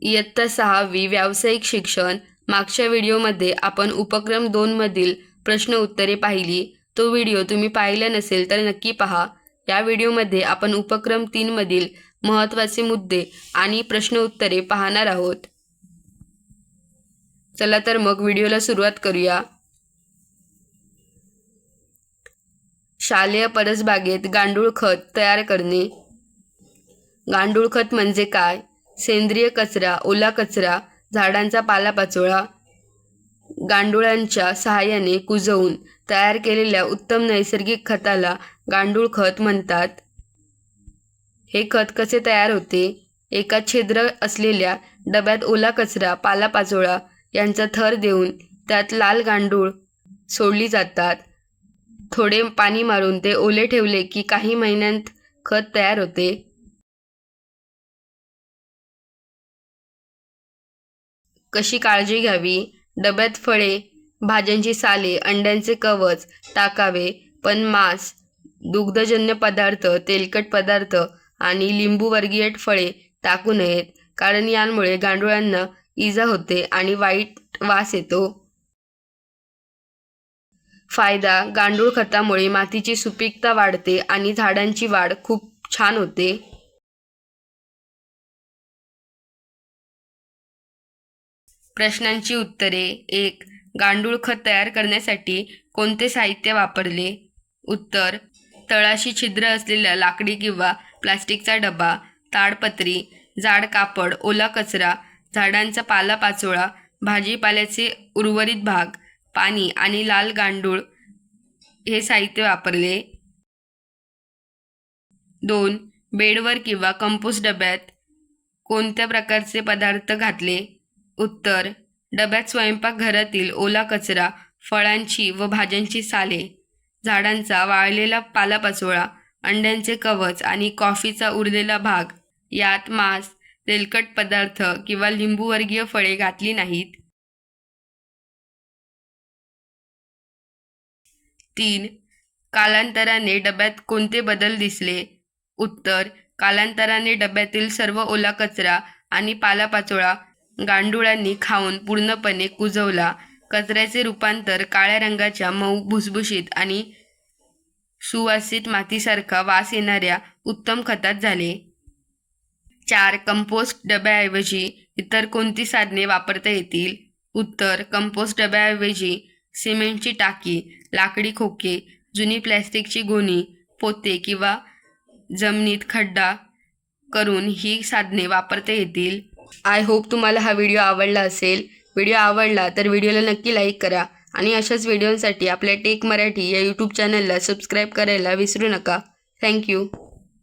इयत्ता 6वी व्यावसायिक शिक्षण. मागच्या व्हिडिओमध्ये आपण उपक्रम 2 मधील प्रश्न उत्तरे पाहिली. तो व्हिडिओ तुम्ही पाहिला नसेल तर नक्की पहा. या व्हिडिओमध्ये आपण उपक्रम 3 मधील महत्त्वाचे मुद्दे आणि प्रश्न उत्तरे पाहणार आहोत. चला तर मग व्हिडिओला सुरुवात करूया. शालेय परसबागेत गांडूळ खत तयार करणे. गांडूळ खत म्हणजे काय? सेंद्रिय कचरा, ओला कचरा, झाडांचा पालापाचोळा गांडुळांच्या सहाय्याने कुजवून तयार केलेल्या उत्तम नैसर्गिक खताला गांडूळ खत म्हणतात. हे खत कसे तयार होते? एका छिद्र असलेल्या डब्यात ओला कचरा, पालापाचोळा यांचा थर देऊन त्यात लाल गांडूळ सोडली जातात. थोडे पाणी मारून ते ओले ठेवले की काही महिन्यांत खत तयार होते. कशी काळजी घ्यावी? डब्यात फळे, भाज्यांची साले, अंड्यांचे कवच टाकावे, पण मांस, दुग्धजन्य पदार्थ, तेलकट पदार्थ आणि लिंबूवर्गीय फळे टाकू नयेत, कारण यांमुळे गांडुळांना इजा होते आणि वाईट वास येतो. फायदा: गांडूळ खतामुळे मातीची सुपीकता वाढते आणि झाडांची वाढ खूप छान होते. प्रश्नांची उत्तरे. 1. गांडूळ खत तयार करण्यासाठी कोणते साहित्य वापरले? उत्तर: तळाशी छिद्र असलेला लाकडी किंवा प्लास्टिकचा डबा, ताडपत्री, जाड कापड, ओला कचरा, झाडांचा पालापाचोळा, भाजीपाल्याचे उर्वरित भाग, पाणी आणि लाल गांडूळ हे साहित्य वापरले. 2. बेडवर किंवा कंपोस्ट डब्यात कोणत्या प्रकारचे पदार्थ घातले? उत्तर: डब्यात स्वयंपाकघरातील ओला कचरा, फळांची व भाज्यांची साले, झाडांचा वाळलेला पालापाचोळा, अंड्यांचे कवच आणि कॉफीचा उरलेला भाग. यात मांस, तेलकट पदार्थ किंवा लिंबूवर्गीय फळे घातली नाहीत. 3. कालांतराने डब्यात कोणते बदल दिसले? उत्तर: कालांतराने डब्यातील सर्व ओला कचरा आणि पालापाचोळा गांडुळांनी खाऊन पूर्णपणे कुजवला. कचऱ्याचे रूपांतर काळ्या रंगाच्या मऊ, भुसभुशीत आणि सुवासित मातीसारखा वास येणाऱ्या उत्तम खतात झाले. 4. कंपोस्ट डब्याऐवजी इतर कोणती साधने वापरता येतील? उत्तर: कंपोस्ट डब्याऐवजी सिमेंटची टाकी, लाकडी खोके, जुनी प्लॅस्टिकची गोणी, पोते किंवा जमिनीत खड्डा करून ही साधने वापरता येतील. आय होप तुम्हाला हा व्हिडिओ आवडला असेल. व्हिडिओ आवडला तर व्हिडिओला नक्की लाईक करा आणि अशाच व्हिडिओंसाठी आपल्या टेक मराठी या यूट्यूब चॅनलला सबस्क्राईब करायला विसरू नका. थँक्यू.